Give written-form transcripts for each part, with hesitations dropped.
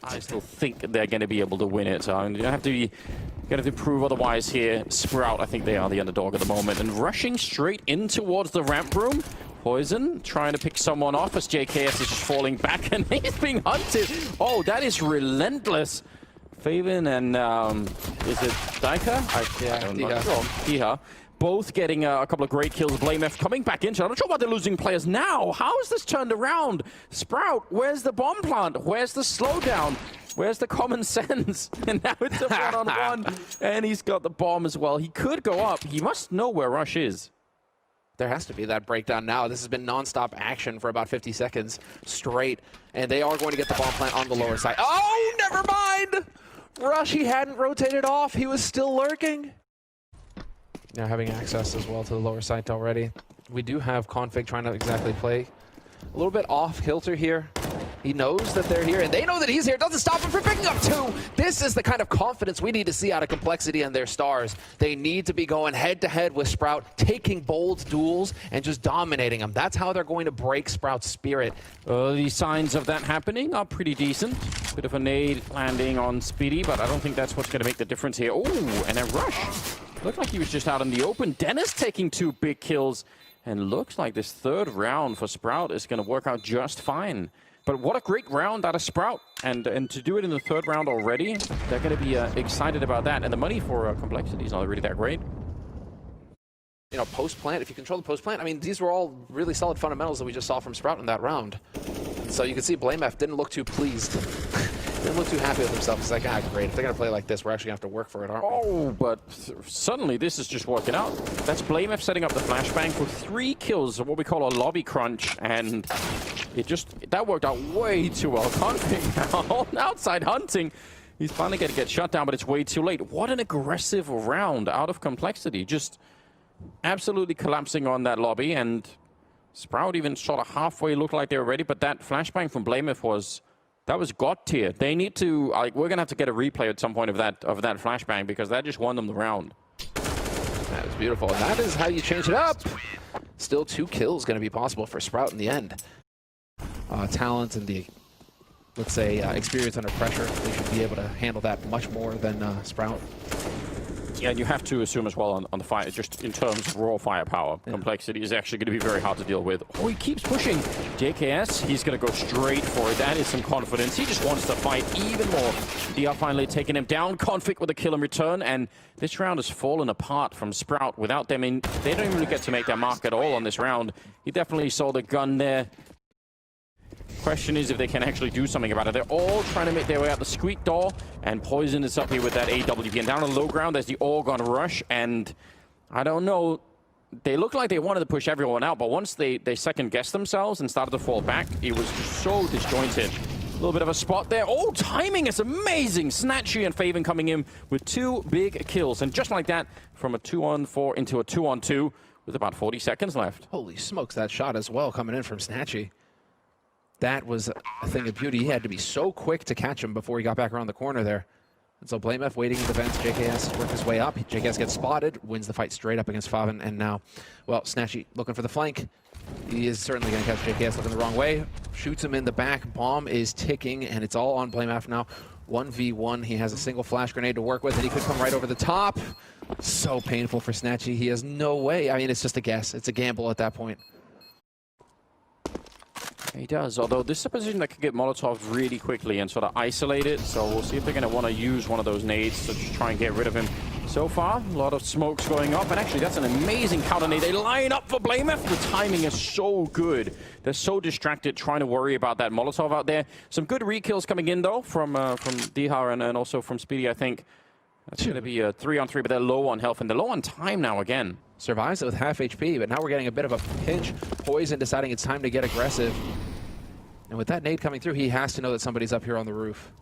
I still think they're going to be able to win it. So you have to prove otherwise here. Sprout, I think they are the underdog at the moment. And rushing straight in towards the ramp room. Poison trying to pick someone off as JKS is just falling back and he's being hunted. Oh, that is relentless. Faven and is it Daika? I'm not sure. Diha. Both getting a couple of great kills. BlameF coming back into it. I'm not sure why they're losing players now. How is this turned around? Sprout, where's the bomb plant? Where's the slowdown? Where's the common sense? And now it's a one-on-one. And he's got the bomb as well. He could go up. He must know where Rush is. There has to be that breakdown now. This has been non-stop action for about 50 seconds straight. And they are going to get the bomb plant on the lower side. Oh, never mind! Rush, he hadn't rotated off. He was still lurking. Now having access as well to the lower site already. We do have Config trying to exactly play a little bit off kilter here. He knows that they're here, and they know that he's here. It doesn't stop him from picking up two. This is the kind of confidence we need to see out of Complexity and their stars. They need to be going head-to-head with Sprout, taking bold duels, and just dominating them. That's how they're going to break Sprout's spirit. The signs of that happening are pretty decent. Bit of a nade landing on Speedy, but I don't think that's what's going to make the difference here. Oh, and a rush. Looked like he was just out in the open. Dennis taking 2 big kills, and looks like this third round for Sprout is going to work out just fine. But what a great round out of Sprout, and to do it in the third round already, they're going to be excited about that. And the money for Complexity is not really that great. You know, post-plant, if you control the post-plant, I mean, these were all really solid fundamentals that we just saw from Sprout in that round. So you can see BlameF didn't look too pleased. Didn't look too happy with himself. He's like, great. If they're going to play like this, we're actually going to have to work for it, aren't we? Oh, but suddenly this is just working out. That's BlameF setting up the flashbang for 3 kills, what we call a lobby crunch, and that worked out way too well. Config now outside hunting. He's finally going to get shut down, but it's way too late. What an aggressive round out of Complexity. Just absolutely collapsing on that lobby, and Sprout even sort of halfway looked like they were ready, but that flashbang from BlameF was God tier. They need to, we're gonna have to get a replay at some point of that flashbang, because that just won them the round. That was beautiful, and that is how you change it up. Still 2 kills gonna be possible for Sprout in the end. Talent and the, let's say, experience under pressure, they should be able to handle that much more than Sprout. Yeah, and you have to assume as well on the fight, just in terms of raw firepower, Complexity is actually going to be very hard to deal with. Oh, he keeps pushing. JKS, he's going to go straight for it. That is some confidence. He just wants to fight even more. DR finally taking him down. Config with a kill in return, and this round has fallen apart from Sprout. Without them in, they don't really get to make their mark at all on this round. He definitely saw the gun there. Question is if they can actually do something about it. They're all trying to make their way out the squeak door, and Poison is up here with that AWP. And down on low ground, there's the Orgon rush, and I don't know. They look like they wanted to push everyone out, but once they second-guessed themselves and started to fall back, it was so disjointed. A little bit of a spot there. Oh, timing is amazing! Snatchy and Faven coming in with 2 big kills. And just like that, from a 2-on-4 into a 2-on-2 with about 40 seconds left. Holy smokes, that shot as well coming in from Snatchy. That was a thing of beauty. He had to be so quick to catch him before he got back around the corner there. And so BlameF waiting in the vents. JKS has worked his way up. JKS gets spotted, wins the fight straight up against Faven, and now, well, Snatchy looking for the flank. He is certainly going to catch JKS looking the wrong way. Shoots him in the back. Bomb is ticking, and it's all on BlameF now. 1v1. He has a single flash grenade to work with, and he could come right over the top. So painful for Snatchy. He has no way. I mean, it's just a guess. It's a gamble at that point. He does, although this is a position that could get Molotov really quickly and sort of isolate it, so we'll see if they're going to want to use one of those nades to just try and get rid of him. So far, a lot of smokes going up, and actually that's an amazing counter nade. They line up for BlameF. The timing is so good. They're so distracted trying to worry about that Molotov out there. Some good re-kills coming in, though, from Dihar and also from Speedy, I think. That's going to be a 3-on-3, but they're low on health, and they're low on time now again. Survives it with half HP, but now we're getting a bit of a pinch. Poison deciding it's time to get aggressive. And with that nade coming through, he has to know that somebody's up here on the roof.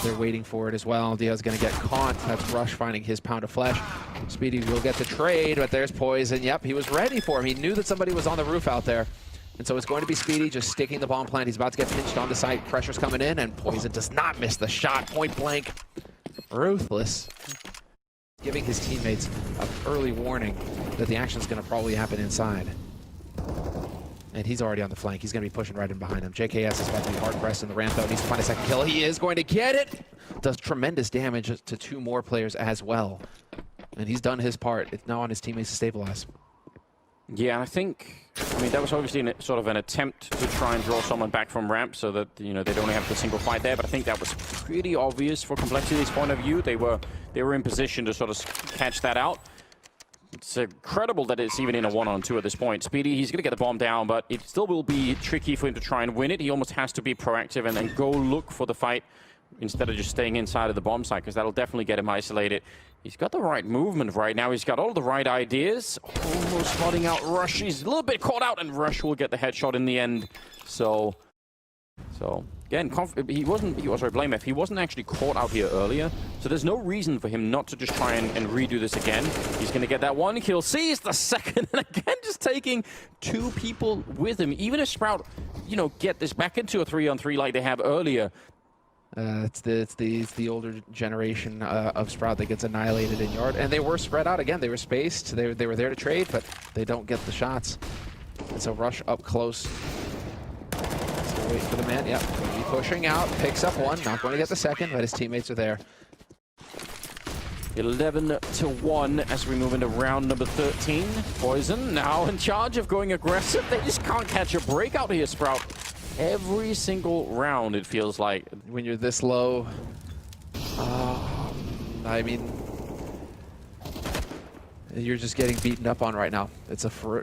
They're waiting for it as well. Dia's going to get caught. That's Rush finding his pound of flesh. Speedy will get the trade, but there's Poison. Yep, he was ready for him. He knew that somebody was on the roof out there. And so it's going to be Speedy just sticking the bomb plant. He's about to get pinched on the site. Pressure's coming in, and Poison does not miss the shot. Point blank. Ruthless. Giving his teammates an early warning that the action's going to probably happen inside. And he's already on the flank. He's going to be pushing right in behind him. JKS is about to be hard-pressed in the ramp, though. Needs to find a second kill. He is going to get it! Does tremendous damage to 2 more players as well. And he's done his part. It's now on his teammates to stabilize. Yeah, I mean, that was obviously sort of an attempt to try and draw someone back from ramp so that, you know, they'd only have the single fight there, but I think that was pretty obvious for Complexity's point of view. They were in position to sort of catch that out. It's incredible that it's even in a 1-on-2 at this point. Speedy, he's going to get the bomb down, but it still will be tricky for him to try and win it. He almost has to be proactive and then go look for the fight instead of just staying inside of the bomb site, because that'll definitely get him isolated. He's got the right movement right now. He's got all the right ideas. Almost spotting out Rush. He's a little bit caught out, and Rush will get the headshot in the end. So again, Blame F. He wasn't actually caught out here earlier, so there's no reason for him not to just try and redo this again. He's going to get that 1 kill. Sees the second, and again, just taking 2 people with him. Even if Sprout, you know, get this back into a 3-on-3 like they have earlier. It's the older generation of Sprout that gets annihilated in yard, and they were spread out again. They were spaced. They were there to trade, but they don't get the shots. And so Rush up close. So wait for the man. Yep, be pushing out. Picks up 1. Not going to get the second, but his teammates are there. 11-1 as we move into round number 13. Poison now in charge of going aggressive. They just can't catch a break out here, Sprout. Every single round, it feels like. When you're this low, I mean, you're just getting beaten up on right now. It's a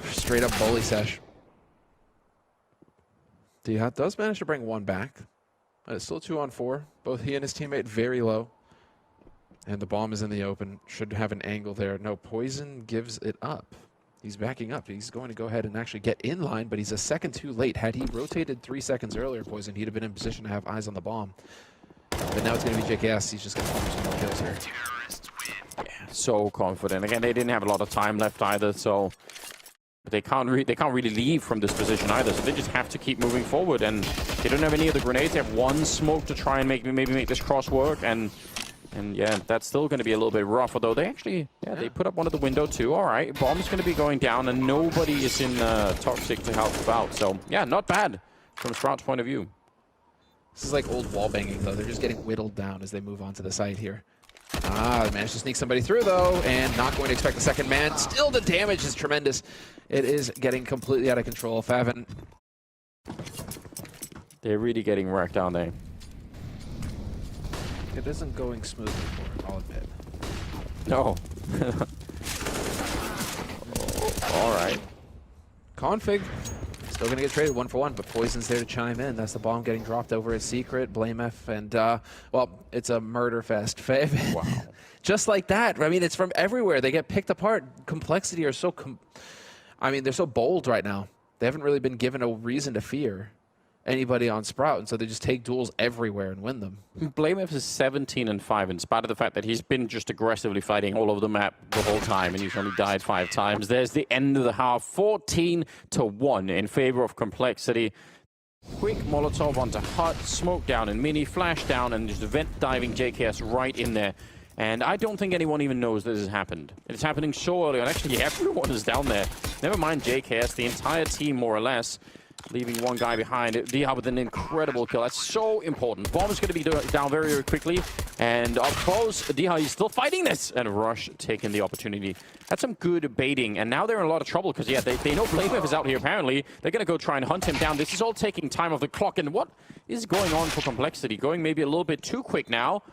straight up bully sesh. Dihat does manage to bring 1 back. It's still 2-on-4. Both he and his teammate very low. And the bomb is in the open. Should have an angle there. No, Poison gives it up. He's backing up. He's going to go ahead and actually get in line, but he's a second too late. Had he rotated 3 seconds earlier, Poison, he'd have been in position to have eyes on the bomb. But now it's going to be JKS. He's just going to farm some more kills here. Yeah, so confident. Again, they didn't have a lot of time left either, so they can't really leave from this position either. So they just have to keep moving forward, and they don't have any of the grenades. They have 1 smoke to try and maybe make this cross work, and yeah, that's still going to be a little bit rough, although they actually, they put up one at the window too. All right, bomb's going to be going down, and nobody is in Toxic to help out. So, yeah, not bad from Sprout's point of view. This is like old wall banging, though. They're just getting whittled down as they move on to the site here. They managed to sneak somebody through, though, and not going to expect the second man. Still, the damage is tremendous. It is getting completely out of control. Favin. They're really getting wrecked, aren't they? It isn't going smoothly for him, I'll admit. No. All right. Config. Still going to get traded 1-for-1, but Poison's there to chime in. That's the bomb getting dropped over as secret. Blame F, and, well, it's a murder fest. Wow. Just like that. I mean, it's from everywhere. They get picked apart. Complexity are so... I mean, they're so bold right now. They haven't really been given a reason to fear anybody on Sprout, and so they just take duels everywhere and win them. Blame F is 17-5, in spite of the fact that he's been just aggressively fighting all over the map the whole time, and he's only died 5 times. There's the end of the half, 14-1 in favor of Complexity. Quick Molotov onto Hut, smoke down and Mini, flash down, and just vent diving JKS right in there. And I don't think anyone even knows this has happened. It's happening so early, and actually everyone is down there. Never mind JKS, the entire team more or less, leaving 1 guy behind. Diha with an incredible kill. That's so important. Bomb is going to be down very, very quickly. And up close, Diha is still fighting this. And Rush taking the opportunity. That's some good baiting. And now they're in a lot of trouble because, yeah, they know Blamev is out here apparently. They're going to go try and hunt him down. This is all taking time off the clock. And what is going on for Complexity? Going maybe a little bit too quick now.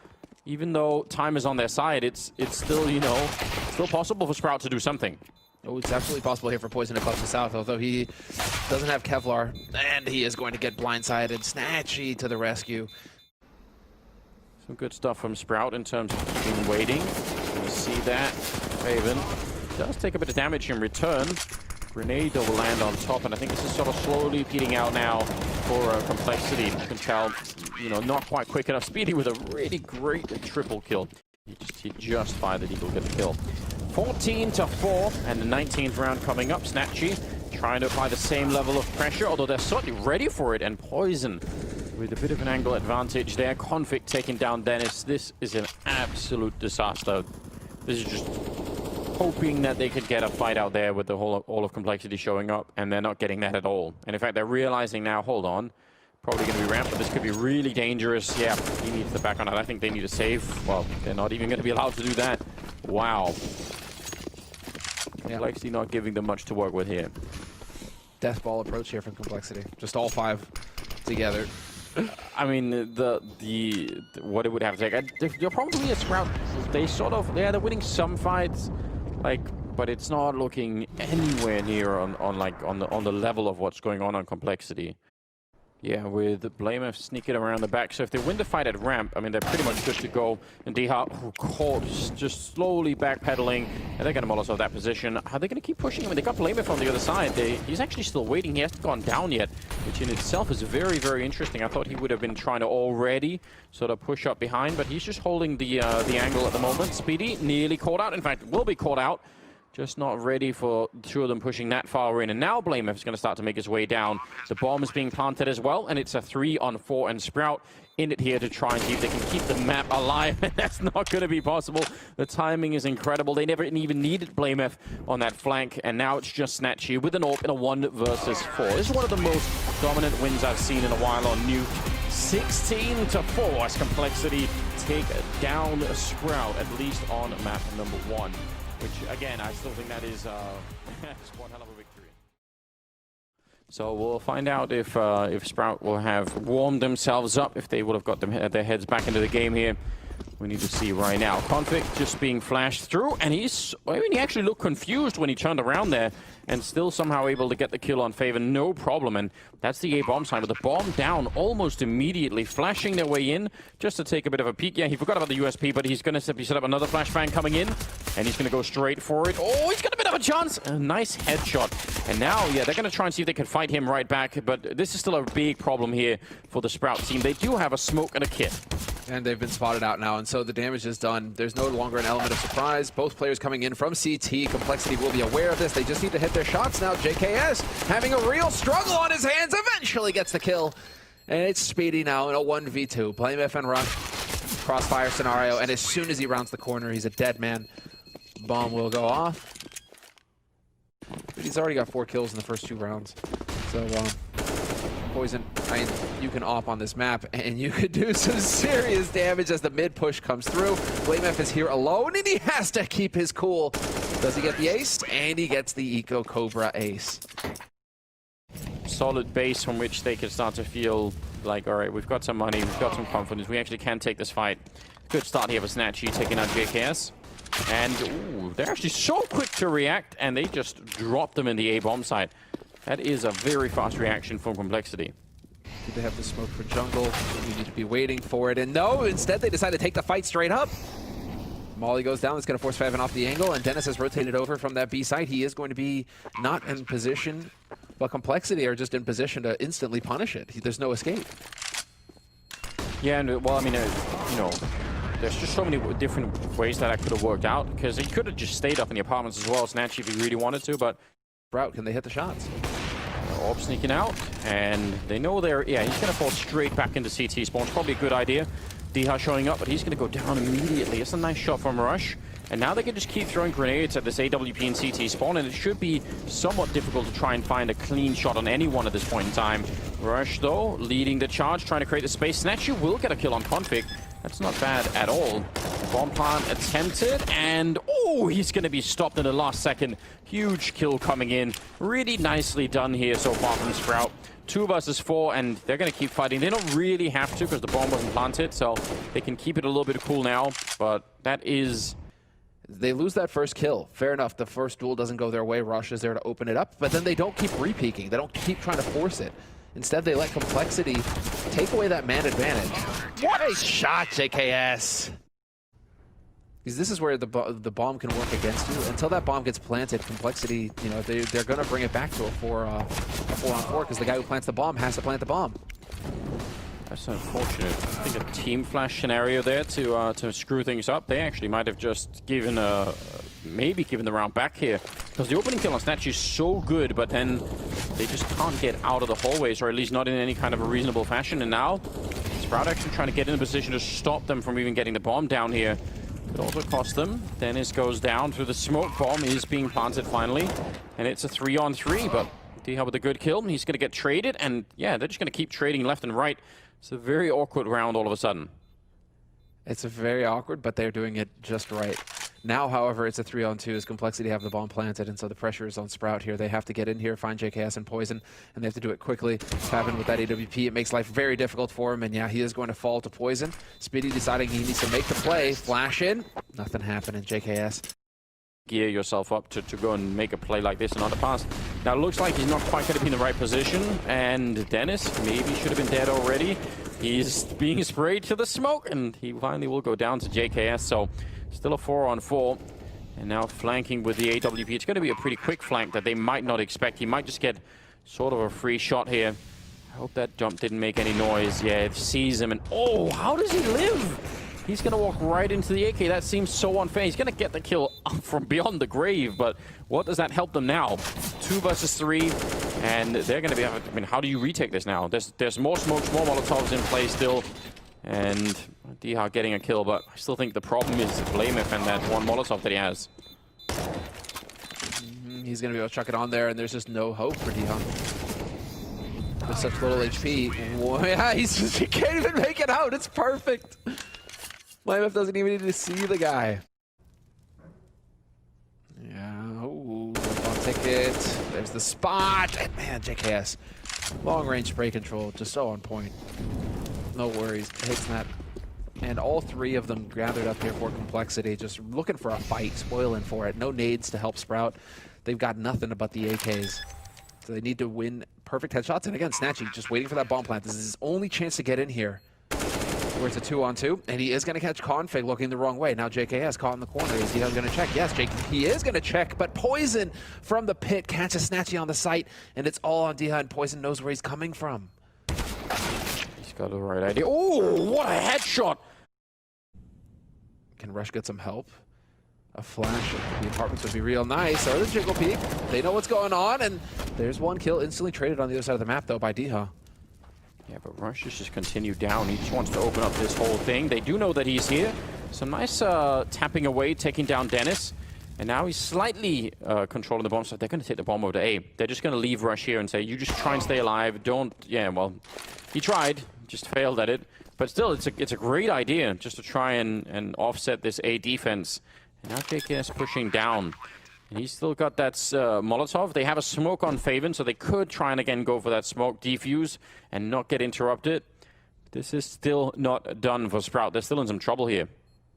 Even though time is on their side, it's still, you know, still possible for Sprout to do something. Oh, it's absolutely possible here for Poison above the south, although he doesn't have Kevlar, and he is going to get blindsided. Snatchy to the rescue. Some good stuff from Sprout in terms of keeping waiting. You see that. Faven does take a bit of damage in return. Grenade will land on top, and I think this is sort of slowly peeling out now for Complexity. You can tell, you know, not quite quick enough. Speedy with a really great triple kill. He just fired that he will get the kill. 14-4, and the 19th round coming up. Snatchy trying to apply the same level of pressure, although they're certainly ready for it. And Poison with a bit of an angle advantage there. Conflict taking down Dennis. This is an absolute disaster. This is just hoping that they could get a fight out there with the whole all of Complexity showing up, and they're not getting that at all. And in fact, they're realizing now, hold on, probably going to be ramped, but this could be really dangerous. Yeah, he needs to back on it. I think they need to save. Well, they're not even going to be allowed to do that. Wow. Complexity not giving them much to work with here. Death ball approach here from Complexity. Just all 5 together. I mean, what it would have to take. They're probably a Sprout. They're winning some fights, like, but it's not looking anywhere near on the level of what's going on Complexity. Yeah, with Blamef sneaking around the back. So if they win the fight at ramp, I mean, they're pretty much good to go. And DH caught just slowly backpedaling, and they're going to Molotov that position. Are they going to keep pushing him? I mean, they got Blamef on the other side. He's actually still waiting. He hasn't gone down yet, which in itself is very, very interesting. I thought he would have been trying to already sort of push up behind, but he's just holding the angle at the moment. Speedy nearly caught out. In fact, will be caught out. Just not ready for 2 of them pushing that far in. And now Blamef is going to start to make his way down. The bomb is being planted as well, and it's a 3-on-4, and Sprout in it here to try and see if they can keep the map alive. And that's not going to be possible. The timing is incredible. They never even needed Blamef on that flank, and now it's just Snatchy with an AWP in a 1 versus 4. This is one of the most dominant wins I've seen in a while on Nuke. 16-4 as Complexity take down Sprout, at least on map number 1. Which, again, I still think that is one hell of a victory. So we'll find out if Sprout will have warmed themselves up, if they would have got their heads back into the game here. We need to see right now. Conflict just being flashed through, and he actually looked confused when he turned around there, and still somehow able to get the kill on Favor, no problem. And that's the A-bomb side, with the bomb down almost immediately, flashing their way in just to take a bit of a peek. Yeah, he forgot about the USP, but he's going to simply set up another flashbang coming in, and he's going to go straight for it. Oh, he's got a bit of a chance. A nice headshot. And now, yeah, they're going to try and see if they can fight him right back, but this is still a big problem here for the Sprout team. They do have a smoke and a kit. And they've been spotted out now, and so the damage is done. There's no longer an element of surprise. Both players coming in from CT. Complexity will be aware of this. They just need to hit their shots now. JKS having a real struggle on his hands, eventually gets the kill. And it's Speedy now in a 1v2. Blamef and Rush. Crossfire scenario, and as soon as he rounds the corner, he's a dead man. Bomb will go off. But he's already got 4 kills in the first 2 rounds. So, Poison, I mean, you can op on this map, and you could do some serious damage as the mid push comes through. Blamef is here alone, and he has to keep his cool. Does he get the ace? And he gets the Eco Cobra ace. Solid base from which they can start to feel like, all right, we've got some money, we've got some confidence, we actually can take this fight. Good start here for Snatchy taking out JKS. And ooh, they're actually so quick to react, and they just drop them in the A-bomb site. That is a very fast reaction from Complexity. Did they have the smoke for jungle? We need to be waiting for it. And no, instead they decide to take the fight straight up. Molly goes down. It's going to force Faven off the angle, and Dennis has rotated over from that B site. He is going to be not in position, but Complexity are just in position to instantly punish it. There's no escape. Yeah, and well, I mean, you know, there's just so many different ways that could have worked out, because he could have just stayed up in the apartments as well, Snatchy, if he really wanted to, but... Sprout, can they hit the shots? Orb sneaking out, and they know they're... Yeah, he's going to fall straight back into CT spawn. It's probably a good idea. DH showing up, but he's going to go down immediately. It's a nice shot from Rush. And now they can just keep throwing grenades at this AWP and CT spawn, and it should be somewhat difficult to try and find a clean shot on anyone at this point in time. Rush, though, leading the charge, trying to create the space. Snatchy will get a kill on Config. That's not bad at all. Bomb plant attempted, and oh, he's going to be stopped in the last second. Huge kill coming in. Really nicely done here so far from Sprout. 2 versus 4, and they're going to keep fighting. They don't really have to because the bomb wasn't planted, so they can keep it a little bit cool now, but that is... They lose that first kill. Fair enough, the first duel doesn't go their way. Rush is there to open it up, but then they don't keep re-peeking. They don't keep trying to force it. Instead, they let Complexity take away that man advantage. What a shot, JKS! Because this is where the bomb can work against you. Until that bomb gets planted, Complexity, you know, they're going to bring it back to a 4-on-4, because the guy who plants the bomb has to plant the bomb. That's unfortunate. I think a team flash scenario there to screw things up. They actually might have just given maybe given the round back here, because the opening kill on Snatch is so good, but then they just can't get out of the hallways, or at least not in any kind of a reasonable fashion. And now Sprout actually trying to get in a position to stop them from even getting the bomb down here. Could also cost them. Dennis goes down through the smoke. Bomb is being planted finally. And it's a 3-on-3, but D-Hub with a good kill. He's going to get traded, and yeah, they're just going to keep trading left and right. It's a very awkward round all of a sudden. It's a very awkward, but they're doing it just right. Now, however, it's a 3-on-2 as Complexity have the bomb planted, and so the pressure is on Sprout here. They have to get in here, find JKS and Poison, and they have to do it quickly. Tapping with that AWP, it makes life very difficult for him, and yeah, he is going to fall to Poison. Speedy deciding he needs to make the play, flash in, nothing happening, JKS. Gear yourself up to go and make a play like this in underpass. Now it looks like he's not quite going to be in the right position, and Dennis maybe should have been dead already. He's being sprayed to the smoke, and he finally will go down to JKS, so still a 4-on-4. And now flanking with the AWP. It's going to be a pretty quick flank that they might not expect. He might just get sort of a free shot here. I hope that jump didn't make any noise. Yeah, it sees him, and oh, how does he live? He's going to walk right into the AK. That seems so unfair. He's going to get the kill from beyond the grave, but what does that help them now? 2 versus 3, and they're going to be... I mean, how do you retake this now? There's more smokes, more Molotovs in play still, and D-Hub getting a kill, but I still think the problem is Blamef and that one Molotov that he has. He's going to be able to chuck it on there, and there's just no hope for D-Hub. With such little HP. Whoa, yeah, he can't even make it out. It's perfect. Blamef doesn't even need to see the guy. Yeah, oh, on ticket. There's the spot. And man, JKS. Long range spray control, just so on point. No worries, hits that. And all 3 of them gathered up here for Complexity, just looking for a fight, spoiling for it. No nades to help Sprout. They've got nothing but the AKs. So they need to win perfect headshots. And again, Snatchy just waiting for that bomb plant. This is his only chance to get in here. Where it's a 2-on-2, and he is going to catch Config looking the wrong way. Now JKS caught in the corner. Is he going to check? Yes, he is going to check, but Poison from the pit catches Snatchy on the site, and it's all on D-Hub, and Poison knows where he's coming from. He's got the right idea. Oh, what a headshot! Can Rush get some help? A flash of the apartments would be real nice. Or the Jiggle Peek. They know what's going on, and there's one kill instantly traded on the other side of the map, though, by D-Hub. Yeah, but Rush has just continued down. He just wants to open up this whole thing. They do know that he's here. Some nice tapping away, taking down Dennis. And now he's slightly controlling the bomb, so they're going to take the bomb over to A. They're just going to leave Rush here and say, you just try and stay alive. Don't... Yeah, well, he tried, just failed at it. But still, it's a great idea just to try and offset this A defense. And now JKS pushing down. And he's still got that Molotov. They have a smoke on Faven, so they could try and again go for that smoke defuse and not get interrupted. This is still not done for Sprout. They're still in some trouble here.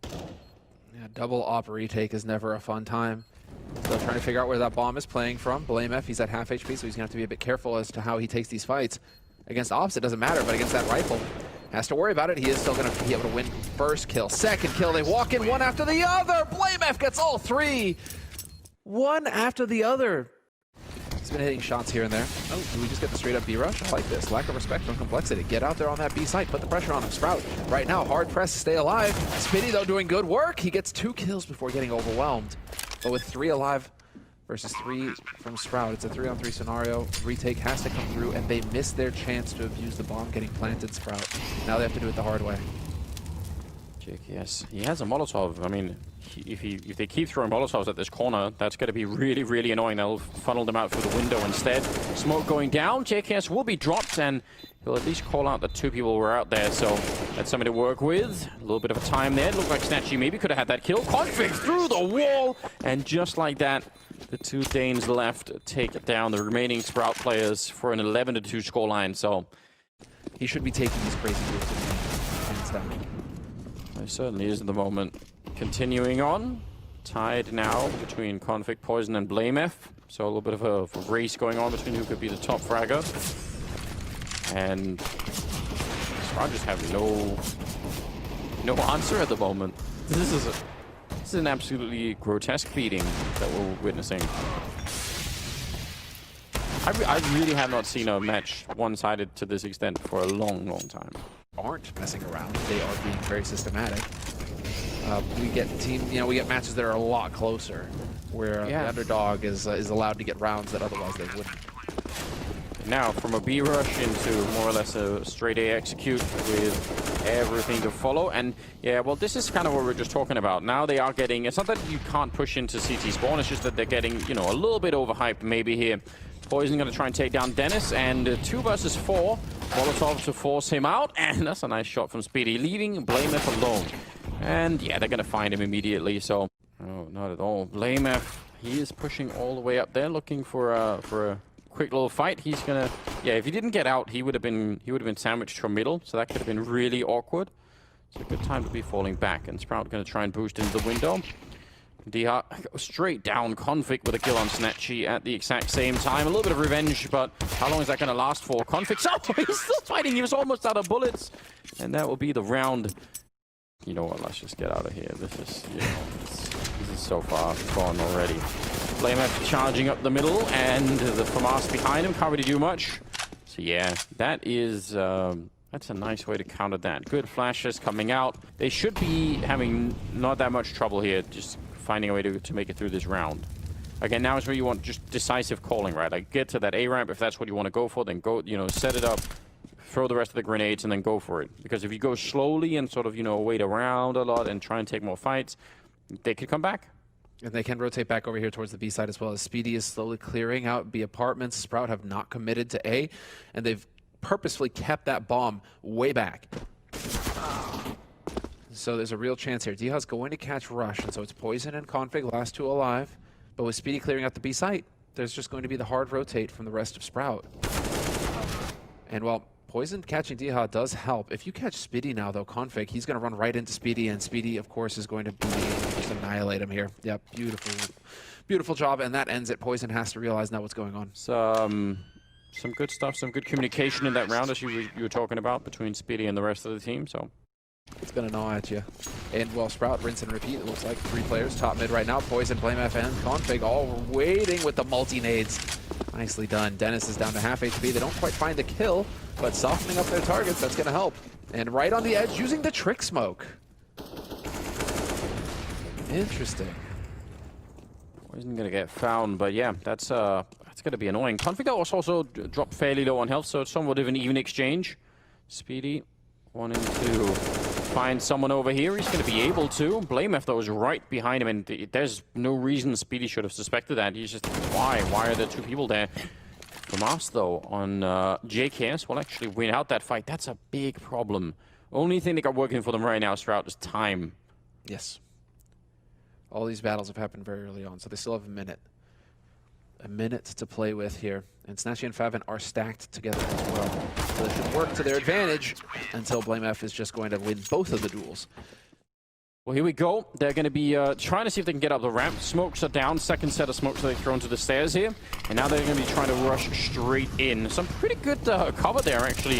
Yeah, double op retake is never a fun time. Still trying to figure out where that bomb is playing from. Blamef, he's at half HP, so he's going to have to be a bit careful as to how he takes these fights. Against Ops, it doesn't matter, but against that rifle, has to worry about it. He is still going to be able to win first kill, second kill. They walk in one after the other. Blamef gets all 3. One after the other. He's been hitting shots here and there. Oh, do we just get the straight up B rush? I like this. Lack of respect from Complexity. Get out there on that B site. Put the pressure on him. Sprout right now, hard pressed to stay alive. Spitty, though, doing good work. He gets 2 kills before getting overwhelmed. But with 3 alive versus 3 from Sprout, it's a 3-on-3 scenario. Retake has to come through, and they missed their chance to abuse the bomb getting planted, Sprout. Now they have to do it the hard way. JKS, he has a Molotov. I mean, if they keep throwing Molotovs at this corner, that's going to be really, really annoying. They'll funnel them out through the window instead. Smoke going down. JKS will be dropped, and he'll at least call out the 2 people who were out there. So that's something to work with. A little bit of a time there. Looked like Snatchy maybe could have had that kill. Config through the wall, and just like that, the 2 Danes left take down the remaining Sprout players for an 11-2 scoreline. So he should be taking these crazy moves hands down. He certainly is at the moment. Continuing on, tied now between Config, Poison, and Blamef. So a little bit of a race going on between who could be the top fragger. And Sprout just have no answer at the moment. This is an absolutely grotesque beating that we're witnessing. I really have not seen a match one-sided to this extent for a long, long time. Aren't messing around. They are being very systematic. We get matches that are a lot closer, where the underdog is allowed to get rounds that otherwise they wouldn't. now from a B rush into more or less a straight A execute with everything to follow. And yeah, well, this is kind of what we we're just talking about. Now they are getting, it's not that you can't push into CT spawn, it's just that they're getting, you know, a little bit overhyped maybe here. Poison going to try and take down Dennis, and 2 versus 4. Molotov to force him out, and that's a nice shot from Speedy, leaving Blamef alone. And yeah, they're going to find him immediately, so... Oh, not at all. Blamef, he is pushing all the way up there, looking for a quick little fight. He's gonna... Yeah, if he didn't get out, he would have been sandwiched from middle, so that could have been really awkward. It's a good time to be falling back, and Sprout going to try and boost into the window. Diha straight down Config with a kill on Snatchy at the exact same time. A little bit of revenge, but how long is that going to last for? Config, oh, he's still fighting. He was almost out of bullets. And that will be the round. You know what, let's just get out of here. This is, you know, this is so far gone already. Blamef charging up the middle, and the FAMAS behind him can't really do much. So yeah, that is... that's a nice way to counter that. Good flashes coming out. They should be having not that much trouble here, just finding a way to make it through this round. Again, now is where you want just decisive calling, right? Like, get to that A ramp. If that's what you want to go for, then go, you know, set it up, throw the rest of the grenades, and then go for it. Because if you go slowly and sort of, you know, wait around a lot and try and take more fights, they could come back. And they can rotate back over here towards the B side as well, as Speedy is slowly clearing out B apartments. Sprout have not committed to A, and they've purposefully kept that bomb way back. So there's a real chance here. Diha's going to catch Rush, and so it's Poison and Config, last 2 alive. But with Speedy clearing out the B site, there's just going to be the hard rotate from the rest of Sprout. And while Poison catching Diha does help, if you catch Speedy now, though, Config, he's going to run right into Speedy, and Speedy, of course, is going to be just annihilate him here. Yep, beautiful, beautiful job, and that ends it. Poison has to realize now what's going on. Some good stuff, some good communication in that round, as you were talking about, between Speedy and the rest of the team, so... It's going to gnaw at you. And, well, Sprout, rinse and repeat. It looks like 3 players, top mid right now. Poison, Blamef, and Config all waiting with the multi-nades. Nicely done. Dennis is down to half HP. They don't quite find the kill, but softening up their targets, that's going to help. And right on the edge, using the trick smoke. Interesting. Poison going to get found, but yeah, that's going to be annoying. Config also dropped fairly low on health, so it's somewhat of an even exchange. Speedy wanting to find someone over here. He's going to be able to. Blamef, though, is right behind him, and there's no reason Speedy should have suspected that. He's just, why? Why are there 2 people there? FAMAS, though, on JKS will actually win out that fight. That's a big problem. Only thing they got working for them right now, Sprout, is time. Yes. All these battles have happened very early on, so they still have a minute. A minute to play with here. And Snatchy and Favin are stacked together as well. So they should work to their advantage until Blamef is just going to win both of the duels. Well, here we go. They're going to be trying to see if they can get up the ramp. Smokes are down. Second set of smokes they've thrown to the stairs here. And now they're going to be trying to rush straight in. Some pretty good cover there, actually.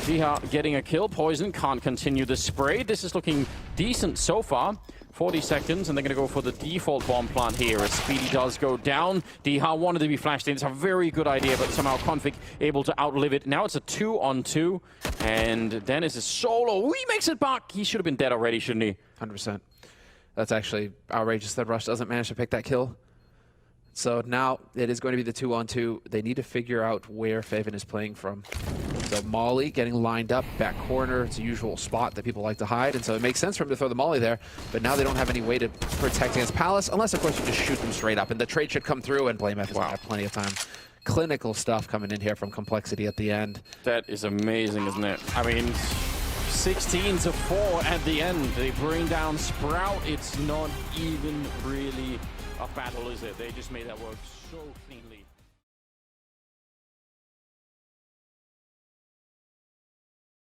Diha getting a kill. Poison can't continue the spray. This is looking decent so far. 40 seconds, and they're going to go for the default bomb plant here as Speedy does go down. Diha wanted to be flashed in. It's a very good idea, but somehow Config able to outlive it. Now it's a 2-on-2, and Dennis is solo. He makes it back. He should have been dead already, shouldn't he? 100%. That's actually outrageous that Rush doesn't manage to pick that kill. So now it is going to be the 2-on-2. They need to figure out where Favin is playing from. So Molly getting lined up, back corner. It's a usual spot that people like to hide, and so it makes sense for him to throw the Molly there. But now they don't have any way to protect against Palace, unless, of course, you just shoot them straight up. And the trade should come through, and Blamef has got plenty of time. Clinical stuff coming in here from Complexity at the end. That is amazing, isn't it? I mean, 16-4 at the end. They bring down Sprout. It's not even really a battle, is it? They just made that work so cleanly.